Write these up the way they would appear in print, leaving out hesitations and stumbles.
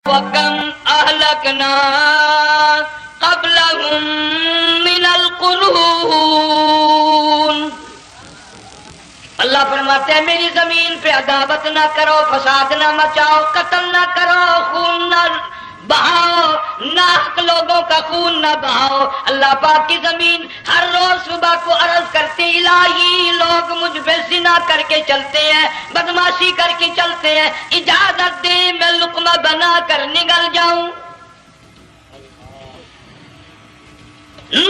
وَكَمْ أَهْلَكْنَا قَبْلَهُمْ مِنَ الْقُرُونِ۔ اللہ فرماتے ہیں میری زمین پہ عداوت نہ کرو، فساد نہ مچاؤ، قتل نہ کرو، خون نہ بہاؤ، ناحق لوگوں کا خون نہ بہاؤ۔ اللہ پاک کی زمین ہر روز صبح کو عرض کرتے الہی لوگ مجھ پہ زنا کر کے چلتے ہیں، بدماشی کر کے چلتے ہیں، اجازت دے میں لقمہ بنا کر نگل جاؤں۔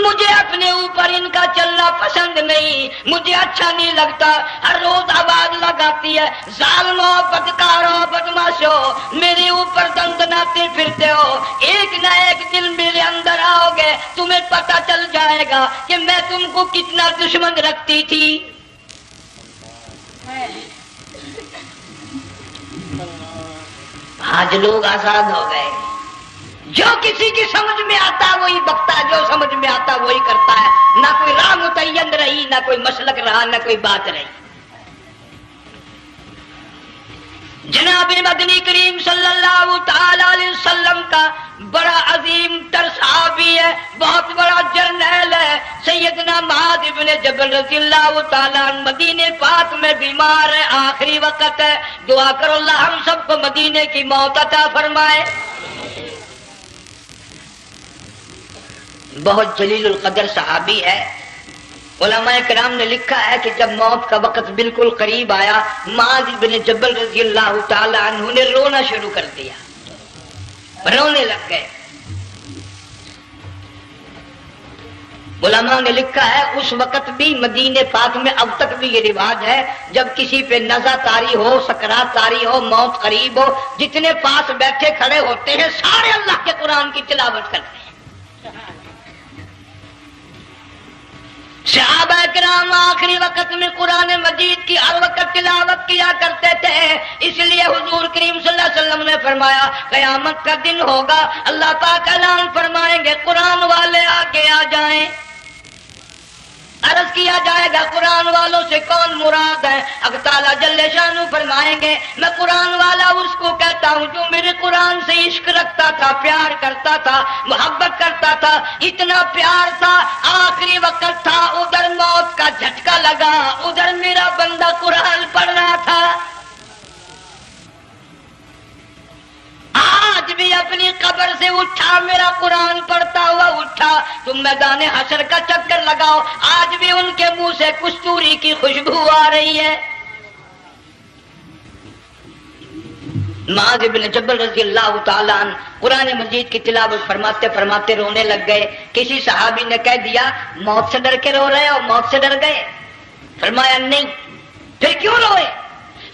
مجھے اپنے اوپر ان کا چلنا پسند نہیں، مجھے اچھا نہیں لگتا۔ ہر روز آواز لگاتی ہے ظالمو، بدکارو، بدماشو، میرے اوپر دندناتے پھرتے ہو، ایک نہ ایک دن میرے اندر آؤ گے، تمہیں پتہ چل جائے گا کہ میں تم کو کتنا دشمن رکھتی تھی۔ آج لوگ آزاد ہو گئے، جو کسی کی سمجھ میں آتا وہی بکتا ہے، جو سمجھ میں آتا وہی کرتا ہے، نہ کوئی راہ متعین رہی، نہ کوئی مسلک رہا، نہ کوئی بات رہی۔ جناب مدنی کریم صلی اللہ تعالی علیہ وسلم کا بڑا عظیم تر صحابی ہے، بہت بڑا جرنیل ہے، سیدنا معاذ بن جبل رضی اللہ تعالیٰ عنہ مدینے پاک میں بیمار ہے، آخری وقت ہے، دعا کرو اللہ ہم سب کو مدینے کی موت عطا فرمائے۔ بہت جلیل القدر صحابی ہے۔ علماء کرام نے لکھا ہے کہ جب موت کا وقت بالکل قریب آیا، معاذ بن جبل رضی اللہ تعالی عنہ نے رونا شروع کر دیا، رونے لگ گئے۔ علماء نے لکھا ہے اس وقت بھی مدینے پاک میں اب تک بھی یہ رواج ہے، جب کسی پہ نزع طاری ہو، سکرات طاری ہو، موت قریب ہو، جتنے پاس بیٹھے کھڑے ہوتے ہیں سارے اللہ کے قرآن کی تلاوت کرتے ہیں۔ صحابہ کرام آخری وقت میں قرآن مجید کی ہر وقت تلاوت کیا کرتے تھے، اس لیے حضور کریم صلی اللہ علیہ وسلم نے فرمایا قیامت کا دن ہوگا، اللہ پاک اعلان فرمائیں گے قرآن والے آگے آ جائیں۔ عرض کیا جائے گا قرآن والوں سے کون مراد ہے؟ اللہ تعالیٰ جل شانہ فرمائیں گے میں قرآن والا اس کو کہتا ہوں جو میرے قرآن سے عشق رکھتا تھا، پیار کرتا تھا، محبت کرتا تھا، اتنا پیار تھا آخری وقت تھا، ادھر موت کا جھٹکا لگا، ادھر میرا بندہ قرآن پڑھ رہا تھا۔ آج بھی اپنی قبر سے اٹھا، میرا قرآن پڑھتا ہوا اٹھا، تم میدان حشر کا چکر لگاؤ، آج بھی ان کے منہ سے کستوری کی خوشبو آ رہی ہے۔ معاذ بن جبل رضی اللہ تعالیٰ عنہ قرآن مجید کی تلاوت فرماتے فرماتے رونے لگ گئے۔ کسی صحابی نے کہہ دیا موت سے ڈر کے رو رہے ہو، موت سے ڈر گئے؟ فرمایا نہیں۔ پھر کیوں روئے؟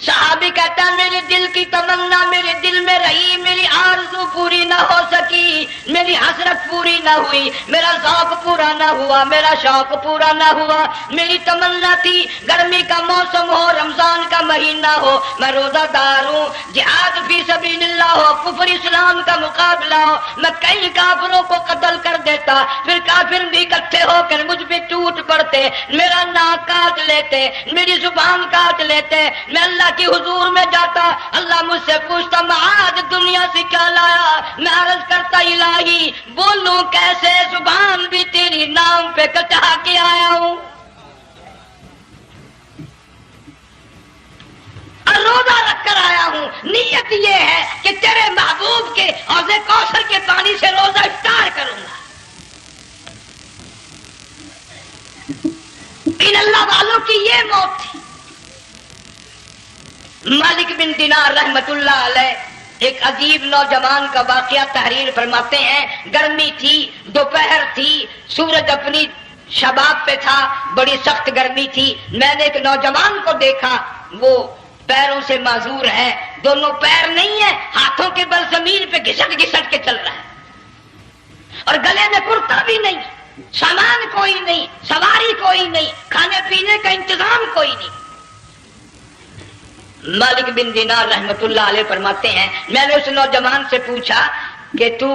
صحابی کہتا ہے میرے دل کی تمنا میرے دل میں رہی، میری آرزو پوری نہ ہو سکی، میری حسرت پوری نہ ہوئی، میرا ذوق پورا نہ ہوا، میرا شوق پورا نہ ہوا۔ میری تمنا تھی گرمی کا موسم ہو، رمضان کا مہینہ ہو، میں روزہ دار ہوں، جہاد فی سبیل اللہ ہو، کفر اسلام کا مقابلہ ہو، میں کئی کافروں کو قتل کر دیتا، پھر کافر بھی اکٹھے ہو کر مجھ پہ ٹوٹ پڑتے، میرا ناک کاٹ لیتے، میری زبان کاٹ لیتے، میں اللہ کی حضور میں جاتا، اللہ مجھ سے پوچھتا معاذ دنیا سے کیا لایا؟ میں عرض کرتا الہی بولوں کیسے، زبان بھی تیری نام پہ کٹا کے آیا ہوں، اور روزہ رکھ کر آیا ہوں، نیت یہ ہے کہ تیرے محبوب کے حوض کوثر کے پانی سے روزہ افطار کروں گا۔ ان اللہ والوں کی یہ موت تھی۔ مالک بن دینار رحمت اللہ علیہ ایک عجیب نوجوان کا واقعہ تحریر فرماتے ہیں۔ گرمی تھی، دوپہر تھی، سورج اپنی شباب پہ تھا، بڑی سخت گرمی تھی۔ میں نے ایک نوجوان کو دیکھا، وہ پیروں سے معذور ہے، دونوں پیر نہیں ہیں، ہاتھوں کے بل زمین پہ گھسٹ گھسٹ کے چل رہا ہے، اور گلے میں کرتا بھی نہیں، سامان کوئی نہیں، سواری کوئی نہیں، کھانے پینے کا انتظام کوئی نہیں۔ مالک بن دینار رحمت اللہ علیہ فرماتے ہیں میں نے اس نوجوان سے پوچھا کہ تو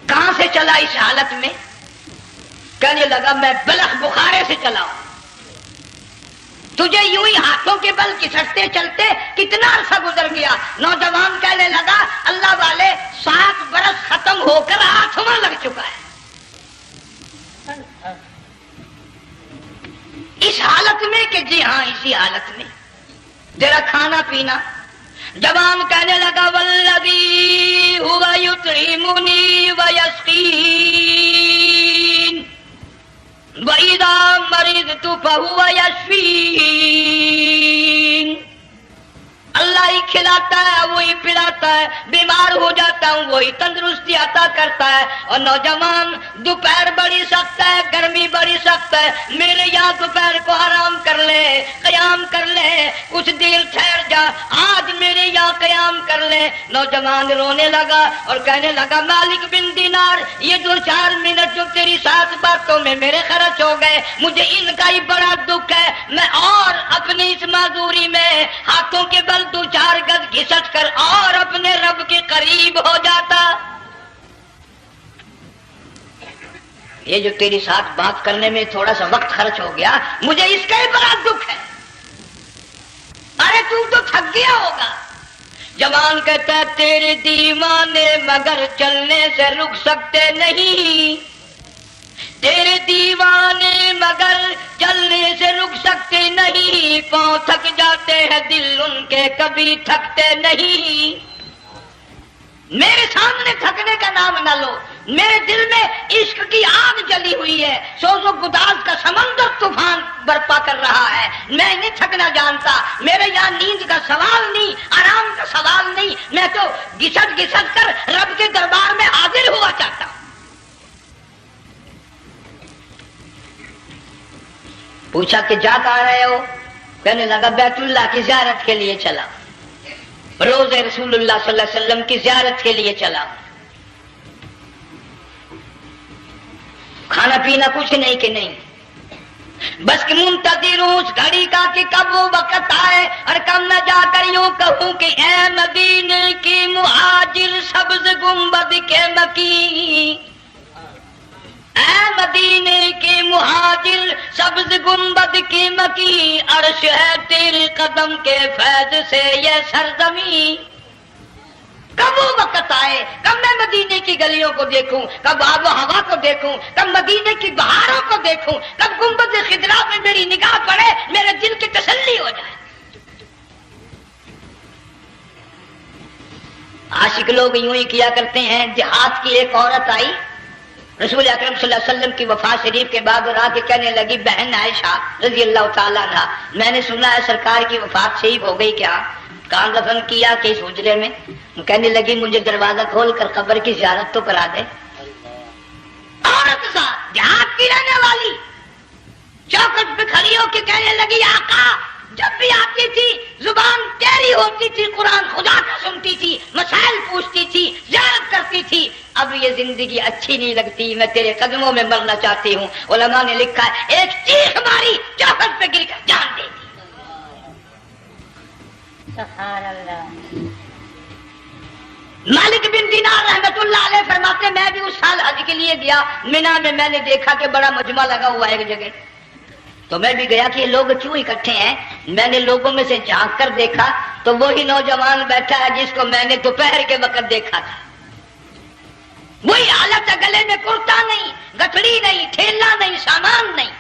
کہاں سے چلا اس حالت میں؟ کہنے لگا میں بلخ بخارے سے چلا ہوں۔ تجھے یوں ہی ہاتھوں کے بل کسٹتے چلتے کتنا عرصہ گزر گیا؟ نوجوان کہنے لگا اللہ والے 60 اسی حالت میں تیرا کھانا پینا. جوان کہنے لگا والذی هو یطعمنی ویسقین وَإِذَا مَرِضْتُ فَهُوَ يَشْفِينِ. اللہ ہی کھلاتا ہے, وہی پلاتا ہے, بیمار ہو جاتا ہوں وہی تندرستی عطا کرتا ہے. اور نوجوان دوپہر بڑی سخت ہے, گرمی بڑی سخت ہے, میرے یہاں دوپہر کو آرام کر لے, قیام کر لے, کچھ دیر ٹھہر جا, آج میرے یہاں قیام کر لے. نوجوان رونے لگا اور کہنے لگا مالک بن دینار, یہ 2-4 منٹ جو تیری ساتھ باتوں میں میرے خرچ ہو گئے, مجھے ان کا ہی بڑا دکھ ہے. میں اور اپنی اس معذوری میں ہاتھوں کے بل 2-4 گز گھسٹ کر اور اپنے رب کے قریب ہو جاتا. یہ جو تیری ساتھ بات کرنے میں تھوڑا سا وقت خرچ ہو گیا, مجھے اس کا ہی بڑا دکھ ہے. ارے تو تھک گیا ہوگا. جوان کہتا ہے تیرے دیوانے مگر چلنے سے رک سکتے نہیں, تیرے دیوانے مگر چلنے سے رک سکتے نہیں, پاؤں تھک جاتے ہیں دل ان کے کبھی تھکتے نہیں. میرے سامنے تھکنے کا نام نہ لو, میرے دل میں عشق کی آگ جلی ہوئی ہے, سوز و گداز کا سمندر طوفان برپا کر رہا ہے. میں نہیں تھکنا جانتا, میرے یہاں نیند کا سوال نہیں, آرام کا سوال نہیں, میں تو گھسٹ گھسٹ کر رب کے دربار میں حاضر ہوا چاہتا ہوں. پوچھا کہ جا کہاں رہے ہو؟ کہنے لگا بیت اللہ کی زیارت کے لیے چلا, روز رسول اللہ صلی اللہ علیہ وسلم کی زیارت کے لیے چلا. کھانا پینا کچھ نہیں کہ نہیں, بس کہ منتظر ہوں اس گھڑی کا کہ کب وہ وقت آئے اور کب میں جا کر یوں کہوں کہ اے مدینے کی مہاجر سبز گنبد کے مکی, اے مدینے کے مہاجر سبز گنبد کی مکی, عرش ہے تیرے قدم کے فیض سے یہ سرزمین. کب وہ وقت آئے, کب میں مدینے کی گلیوں کو دیکھوں, کب آب و ہوا کو دیکھوں, کب مدینے کی بہاروں کو دیکھوں, کب گنبد خضرا میں میری نگاہ پڑے, میرے دل کی تسلی ہو جائے. عاشق لوگ یوں ہی کیا کرتے ہیں. دیہات کی ایک عورت آئی رسول اکرم صلی اللہ علیہ وسلم کی وفات شریف کے بعد اور آ کے کہنے لگی بہن عائشہ رضی اللہ تعالیٰ عنہا, میں نے سنا ہے سرکار کی وفات شریف ہو گئی, کیا کہاں دفن کیا کہ اس حجرے میں؟ کہنے لگی مجھے دروازہ کھول کر قبر کی زیارت تو کرا دے. عورت سا دیہات کی رہنے والی چوکٹ پہ کھڑی ہو کے کہنے لگی آقا جب بھی آتی تھی زبان ٹیڑھی ہوتی تھی, قرآن خدا کا سنتی تھی, مسائل پوچھتی تھی, زیارت کرتی تھی, اب یہ زندگی اچھی نہیں لگتی, میں تیرے قدموں میں مرنا چاہتی ہوں. علماء نے لکھا ہے ایک چیخ ماری چوکٹ پہ گر کر جان دے دی. سبحان اللہ. مالک بن دینار رحمت اللہ علیہ فرماتے میں بھی اس سال حج کے لیے گیا مینا میں نے دیکھا کہ بڑا مجمع لگا ہوا ہے ایک جگہ, تو میں بھی گیا کہ یہ لوگ کیوں اکٹھے ہیں. میں نے لوگوں میں سے جھانک کر دیکھا تو وہی نوجوان بیٹھا ہے جس کو میں نے دوپہر کے وقت دیکھا تھا. وہی حالت ہے, گلے میں کرتا نہیں, گٹھڑی نہیں, تھیلا نہیں, سامان نہیں,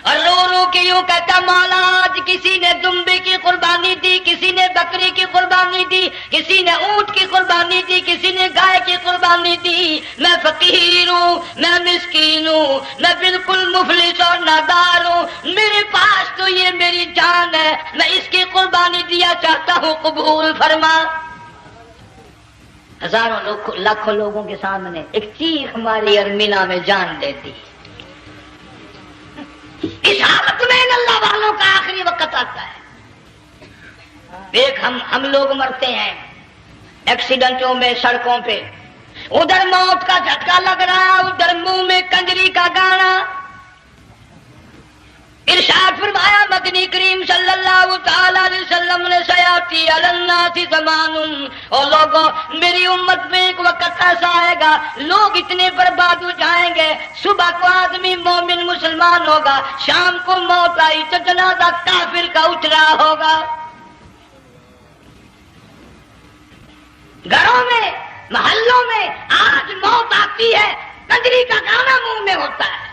اور رو رو کے یوں کہتا مولا آج کسی نے دمبے کی قربانی دی, کسی نے بکری کی قربانی دی, کسی نے اونٹ کی قربانی دی, کسی نے گائے کی قربانی دی. میں فقیر ہوں, میں مسکین ہوں, میں بالکل مفلس اور نادار ہوں, میرے پاس تو یہ میری جان ہے, میں اس کی قربانی دیا چاہتا ہوں, قبول فرما. ہزاروں لوگ لاکھوں لوگوں کے سامنے ایک چیخ ماری اور مینا میں جان دے دی. اس حالت میں اللہ والوں کا آخری وقت آتا ہے. ایک ہم لوگ مرتے ہیں ایکسیڈنٹوں میں, سڑکوں پہ, ادھر موت کا جھٹکا لگ رہا, ادھر منہ میں کنجری کا گانا. ارشاد فرمایا مدنی کریم صلی اللہ تعالی علیہ وسلم نے سیاتی علی الناس زمان, اور لوگوں میری امت میں ایک وقت ایسا آئے گا لوگ اتنے برباد ہو جائیں گے, صبح کو آدمی مومن مسلمان ہوگا, شام کو موت آئی تو جنازہ کافر کا اٹھ رہا ہوگا. گھروں میں محلوں میں آج موت آتی ہے, کنجری کا گانا منہ میں ہوتا ہے.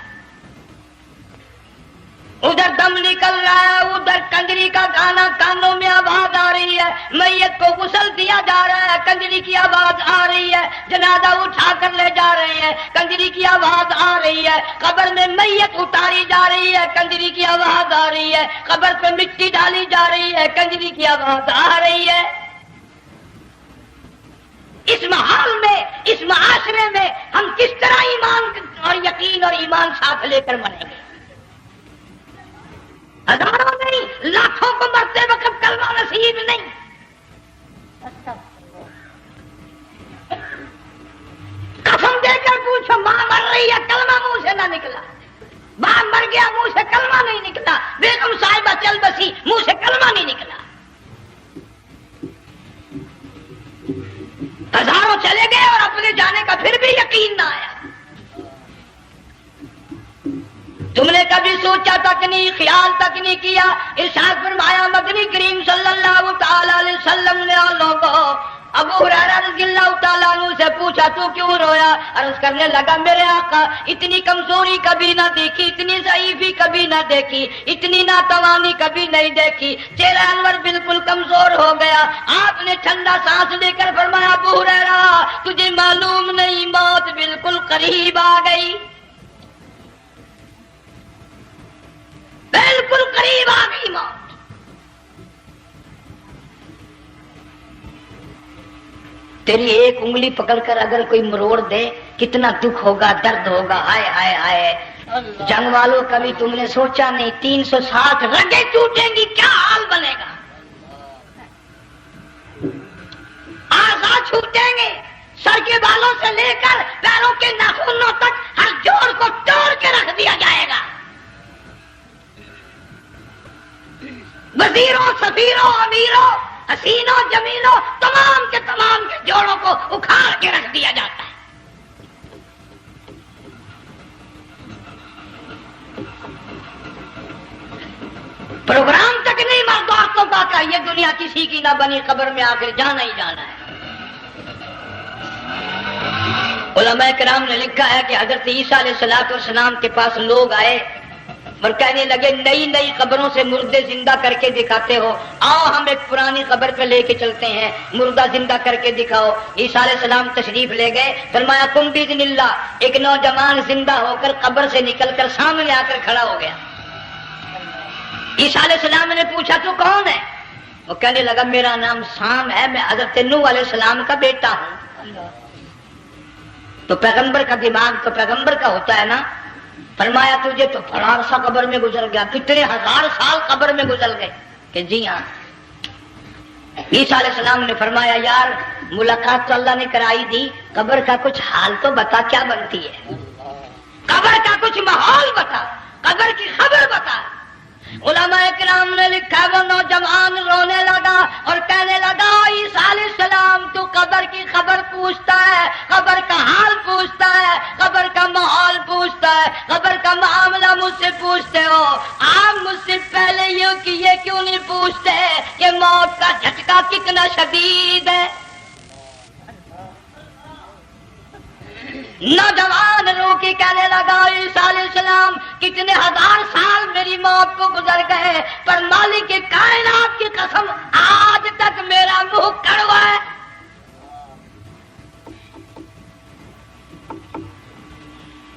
ادھر دم نکل رہا ہے، ادھر کنجری کا گانا کانوں میں آواز آ رہی ہے، میت کو غسل دیا جا رہا ہے، کنجری کی آواز آ رہی ہے، جنازہ اٹھا کر لے جا رہے ہیں، کنجری کی آواز آ رہی ہے، قبر میں میت اتاری جا رہی ہے، کنجری کی آواز آ رہی ہے، قبر پہ مٹی ڈالی جا رہی ہے، کنجری کی آواز آ رہی ہے۔ اس ماحول میں، اس معاشرے میں ہم کس طرح ایمان اور یقین اور ایمان ساتھ لے کر مریں گے؟ ہزاروں نہیں، لاکھوں کو مرتے وقت کلمہ نصیب نہیں۔ قسم دے کر پوچھو، ماں مر رہی ہے، کلمہ منہ سے نہ نکلا، باپ مر گیا، منہ سے کلمہ نہیں نکلا، بیگم صاحبہ چل بسی، منہ سے کلمہ نہیں نکلا۔ ہزاروں چلے گئے اور اپنے جانے کا پھر بھی یقین نہ آیا۔ تم نے کبھی سوچا تک نہیں، خیال تک نہیں کیا؟ ارشاد فرمایا مدنی کریم صلی اللہ تعالی علیہ وسلم نے لوگوں ابو ہریرہ رضی اللہ تعالیٰ عنہ سے پوچھا تو کیوں رویا؟ عرض کرنے لگا میرے آقا اتنی کمزوری کبھی نہ دیکھی، اتنی ضعیفی کبھی نہ دیکھی، اتنی ناتوانی کبھی نہیں دیکھی، چہرہ انور بالکل کمزور ہو گیا۔ آپ نے ٹھنڈا سانس لے کر فرمایا ابو ہریرہ تجھے معلوم نہیں موت بالکل قریب آ گئی، بالکل قریب آ گئی موت۔ تیری ایک انگلی پکڑ کر اگر کوئی مروڑ دے کتنا دکھ ہوگا، درد ہوگا، ہائے ہائے ہائے۔ جنگ والوں کبھی تم نے سوچا نہیں 360 رگیں ٹوٹیں گی کیا حال بنے گا، اعضاء چھوٹیں گے، سر کے بالوں سے لے کر پیروں کے ناخنوں تک ہر جوڑ کو توڑ کے رکھ دیا جائے گا، وزیروں، سفیروں، امیروں، حسینوں، جمیلوں، تمام کے جوڑوں کو اکھاڑ کے رکھ دیا جاتا ہے۔ پروگرام تک نہیں مرد عورتوں کا یہ دنیا کسی کی نہ بنی، قبر میں آخر جانا ہی جانا ہے۔ علماء کرام نے لکھا ہے کہ حضرت عیسیٰ علیہ السلام کے پاس لوگ آئے اور کہنے لگے نئی نئی قبروں سے مردے زندہ کر کے دکھاتے ہو، آؤ ہم ایک پرانی قبر پہ لے کے چلتے ہیں، مردہ زندہ کر کے دکھاؤ۔ عیسیٰ علیہ السلام تشریف لے گئے، فرمایا کم باذن اللہ، ایک نوجوان زندہ ہو کر قبر سے نکل کر سامنے آ کر کھڑا ہو گیا۔ عیسیٰ علیہ السلام نے پوچھا تو کون ہے؟ وہ کہنے لگا میرا نام سام ہے، میں حضرت نوح علیہ السلام کا بیٹا ہوں۔ تو پیغمبر کا دماغ تو پیغمبر کا ہوتا ہے نا۔ فرمایا تجھے تو بڑا عرصہ قبر میں گزر گیا، کتنے ہزار سال قبر میں گزر گئے؟ کہ جی ہاں۔ عیسیٰ علیہ السلام نے فرمایا یار ملاقات تو اللہ نے کرائی دی، قبر کا کچھ حال تو بتا کیا بنتی ہے، قبر کا کچھ ماحول بتا، قبر کی خبر بتا۔ علماء کرام نے لکھا وہ نوجوان رونے لگا اور کہنے لگا عیسیٰ علیہ السلام تو قبر کی خبر پوچھتا ہے، قبر کا حال پوچھتا ہے، قبر کا ماحول پوچھتا ہے، قبر کا معاملہ مجھ سے پوچھتے ہو، آپ مجھ سے پہلے یہ کیوں نہیں پوچھتے کہ موت کا جھٹکا کتنا شدید ہے؟ نوجوان رو کے کہنے لگا عیسیٰ علیہ السلام کتنے ہزار سال میری موت کو گزر گئے، پر مالک کائنات کی قسم آج تک میرا منہ کڑوا ہے۔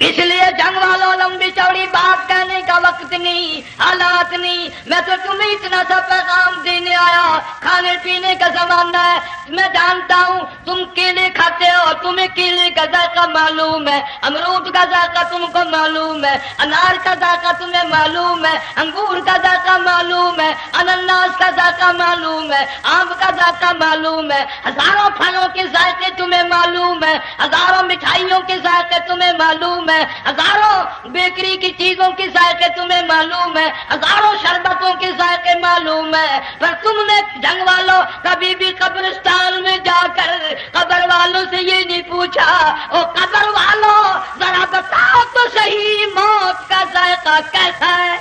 اس لیے جنگ والوں لمبی چوڑی بات کہنے کا وقت نہیں، حالات نہیں، میں تو تمہیں اتنا سا پیغام دینے آیا، کھانے پینے کا زمانہ ہے، میں جانتا ہوں تم کیلے کھاتے ہو، تمہیں کیلے کا ذائقہ معلوم ہے، امرود کا ذائقہ تم کو معلوم ہے، انار کا ذائقہ تمہیں معلوم ہے، انگور کا ذائقہ معلوم ہے، انناس کا ذائقہ معلوم ہے، آم کا ذائقہ معلوم ہے، ہزاروں پھلوں کے ذائقے تمہیں معلوم ہے، ہزاروں مٹھائیوں کے ذائقے تمہیں معلوم ہے، ہزاروں بیکری کی چیزوں کے ذائقے تمہیں معلوم ہے، ہزاروں شربتوں کے ذائقے معلوم ہے، پر تم نے جنگ والوں کبھی بھی قبرستان میں جا کر قبر والوں سے یہ نہیں پوچھا او قبر والوں ذرا بتاؤ تو صحیح موت کا ذائقہ کیسا ہے؟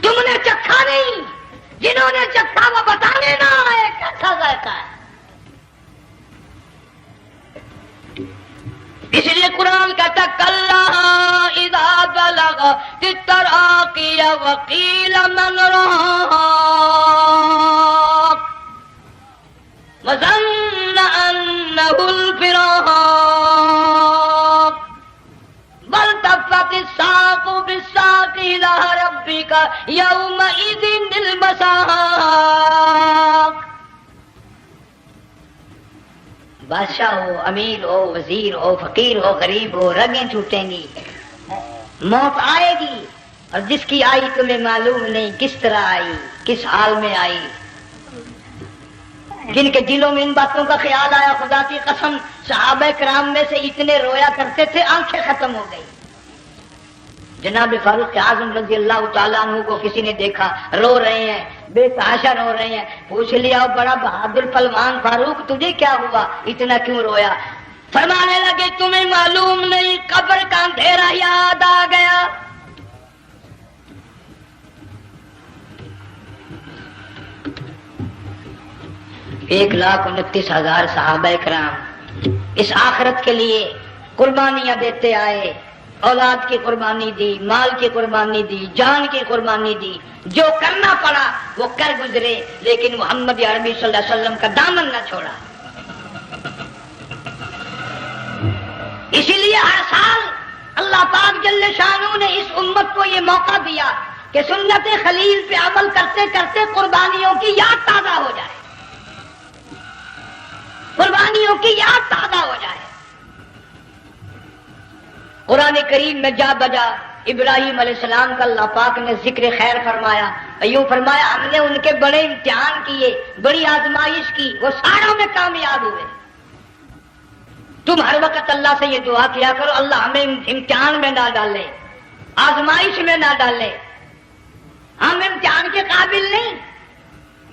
تم نے چکھا نہیں، جنہوں نے چکھا وہ بتانے نہ آئے کیسا ذائقہ ہے۔ اس لیے قرآن کہتا کلا اذا بلغت التراقی وقیل من راق وظن انه الفراق والتفت الساق بالساق الى ربك يومئذ المساق. بادشاہ ہو، امیر ہو، وزیر ہو، فقیر ہو، غریب ہو، رگیں ٹوٹیں گی، موت آئے گی، اور جس کی آئی تمہیں معلوم نہیں کس طرح آئی، کس حال میں آئی. جن کے دلوں میں ان باتوں کا خیال آیا، خدا کی قسم صحابہ کرام میں سے اتنے رویا کرتے تھے آنکھیں ختم ہو گئی. جناب فاروق اعظم رضی اللہ تعالیٰ عنہ کو کسی نے دیکھا رو رہے ہیں، بے تحاشا رو رہے ہیں. پوچھ لیا بڑا بہادر پہلوان فاروق تجھے کیا ہوا، اتنا کیوں رویا؟ فرمانے لگے تمہیں معلوم نہیں قبر کا اندھیرا یاد آ گیا. ایک 1,29,000 صحابہ کرام اس آخرت کے لیے قربانیاں دیتے آئے، اولاد کی قربانی دی، مال کی قربانی دی، جان کی قربانی دی، جو کرنا پڑا وہ کر گزرے، لیکن محمد عربی صلی اللہ علیہ وسلم کا دامن نہ چھوڑا. اسی لیے ہر سال اللہ پاک جل شانہ نے اس امت کو یہ موقع دیا کہ سنت خلیل پہ عمل کرتے کرتے قربانیوں کی یاد تازہ ہو جائے، قربانیوں کی یاد تازہ ہو جائے. قرآن کریم میں جا بجا ابراہیم علیہ السلام کا اللہ پاک نے ذکر خیر فرمایا، ایوں فرمایا ہم نے ان کے بڑے امتحان کیے، بڑی آزمائش کی، وہ ساروں میں کامیاب ہوئے. تم ہر وقت اللہ سے یہ دعا کیا کرو اللہ ہمیں امتحان میں نہ ڈالے، آزمائش میں نہ ڈالے، ہم امتحان کے قابل نہیں.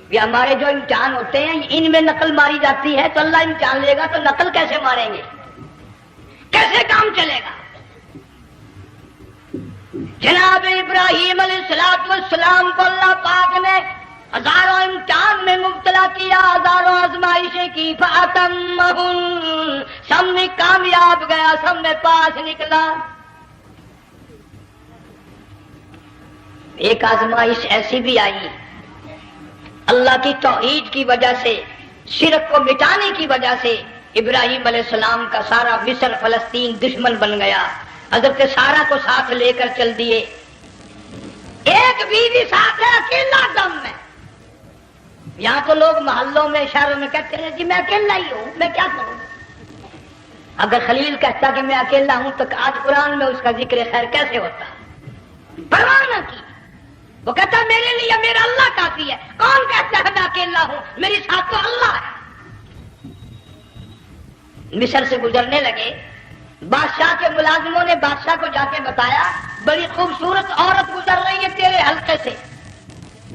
یہ ہمارے جو امتحان ہوتے ہیں ان میں نقل ماری جاتی ہے، تو اللہ امتحان لے گا تو نقل کیسے ماریں گے، کیسے کام چلے گا؟ جناب ابراہیم علیہ السلام کو اللہ پاک نے ہزاروں امتحان میں مبتلا کیا، ہزاروں آزمائشیں کی، فَأَتَمَّهُنَّ سب میں کامیاب گیا، سب میں پاس نکلا. ایک آزمائش ایسی بھی آئی اللہ کی توحید کی وجہ سے، شرک کو مٹانے کی وجہ سے ابراہیم علیہ السلام کا سارا مصر فلسطین دشمن بن گیا. حضرت سارا کو ساتھ لے کر چل دیے، ایک بیوی ساتھ ہے اکیلا دم میں. یہاں تو لوگ محلوں میں شہروں میں کہتے ہیں جی میں اکیلا ہی ہوں، میں کیا کروں. اگر خلیل کہتا کہ میں اکیلا ہوں تو آج قرآن میں اس کا ذکر خیر کیسے ہوتا؟ پرواہ نہ کی، وہ کہتا میرے لیے میرا اللہ کافی ہے. کون کہتا ہے میں اکیلا ہوں، میری ساتھ تو اللہ ہے. مصر سے گزرنے لگے، بادشاہ کے ملازموں نے بادشاہ کو جا کے بتایا بڑی خوبصورت عورت گزر رہی ہے تیرے حلقے سے،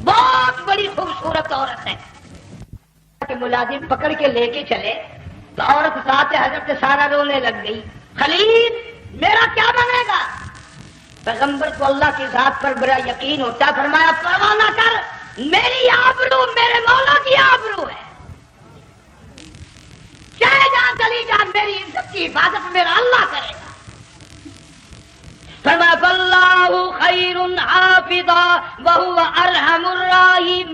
بہت بڑی خوبصورت عورت ہے. کہ ملازم پکڑ کے لے کے چلے تو عورت ساتھ حضرت سارا رونے لگ گئی. خلیل میرا کیا بنے گا؟ پیغمبر کو اللہ کی ذات پر بڑا یقین ہوتا، فرمایا پرواہ نہ کر، میری آبرو میرے مولا کی آبرو ہے، چاہے جان چلی جان میری عزت کی حفاظت میرا اللہ کرے گا. فرمایا فاللہ خیر حافظا وہو ارحم الراحمین.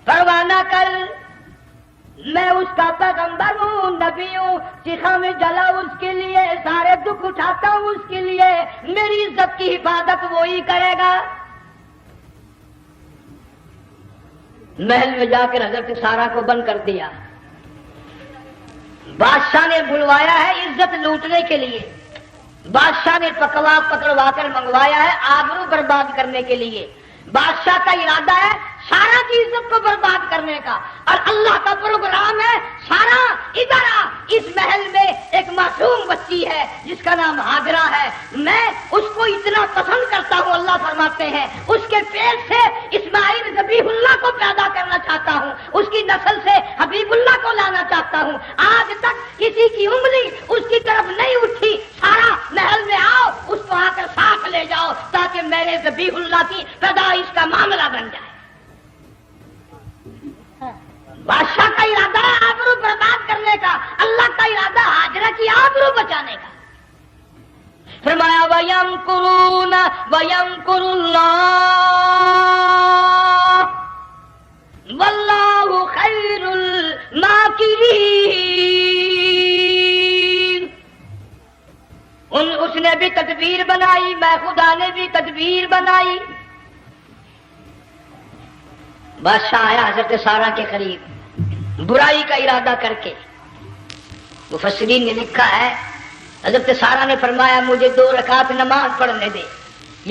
پرواہ نہ کر، میں اس کا پیغمبر ہوں، نبی ہوں، چیخا میں جلا اس کے لیے، سارے دکھ اٹھاتا ہوں اس کے لیے، میری عزت کی حفاظت وہی کرے گا. محل میں جا کر حضرت سارا کو بند کر دیا. بادشاہ نے بلوایا ہے عزت لوٹنے کے لیے، بادشاہ نے پکڑوا کر منگوایا ہے آبرو برباد کرنے کے لیے. بادشاہ کا ارادہ ہے سارا کی عزت کو برباد کرنے کا، اور اللہ کا پروگرام ہے سارا ادھر آ، اس محل میں ایک معصوم بچی ہے جس کا نام ہاجرہ ہے، میں اس کو اتنا پسند کرتا ہوں، اللہ فرماتے ہیں اس کے پیٹ سے اسماعیل ذبیح اللہ کو پیدا کرنا چاہتا ہوں، اس کی نسل سے حبیب اللہ کو لانا چاہتا ہوں. آج تک کسی کی انگلی اس کی طرف نہیں اٹھی. سارا محل میں آؤ، اس کو آ کر ساتھ لے جاؤ تاکہ میرے ذبیح اللہ کی پیدائش کا معاملہ بن جائے. بادشاہ کا ارادہ ہے آبرو برباد کرنے کا، اللہ کا ارادہ ہاجرہ کی آبرو بچانے کا۔ فرمایا وَيَمْكُرُونَ وَيَمْكُرُ اللَّهُ وَاللَّهُ خَيْرُ الْمَاكِرِينَ۔ اس نے بھی تدبیر بنائی، میں خدا نے بھی تدبیر بنائی۔ بادشاہ آیا حضرت سارہ کے قریب برائی کا ارادہ کر کے۔ مفسرین نے لکھا ہے حضرت سارہ نے فرمایا مجھے 2 رکعت نماز پڑھنے دے۔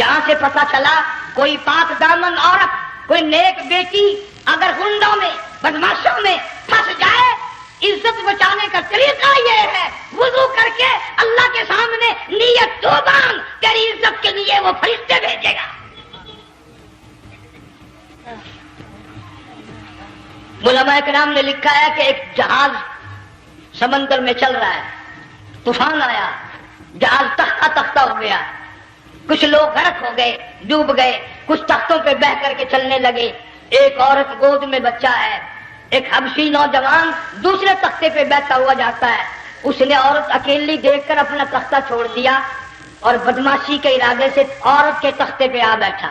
یہاں سے پتہ چلا کوئی پاک دامن عورت، کوئی نیک بیٹی اگر گنڈوں میں بدماشوں میں پھنس جائے، عزت بچانے کا طریقہ یہ ہے وضو کر کے اللہ کے سامنے نیت تو باندھ، تیری عزت کے لیے وہ فرشتے بھیجے گا۔ علماء کرام نے لکھا ہے کہ ایک جہاز سمندر میں چل رہا ہے، طوفان آیا، جہاز تختہ تختہ ہو گیا، کچھ لوگ غرق ہو گئے، ڈوب گئے، کچھ تختوں پہ بہ کر کے چلنے لگے۔ ایک عورت گود میں بچہ ہے، ایک حبشی نوجوان دوسرے تختے پہ بیٹھا ہوا جاتا ہے۔ اس نے عورت اکیلی دیکھ کر اپنا تختہ چھوڑ دیا اور بدماشی کے ارادے سے عورت کے تختے پہ آ بیٹھا۔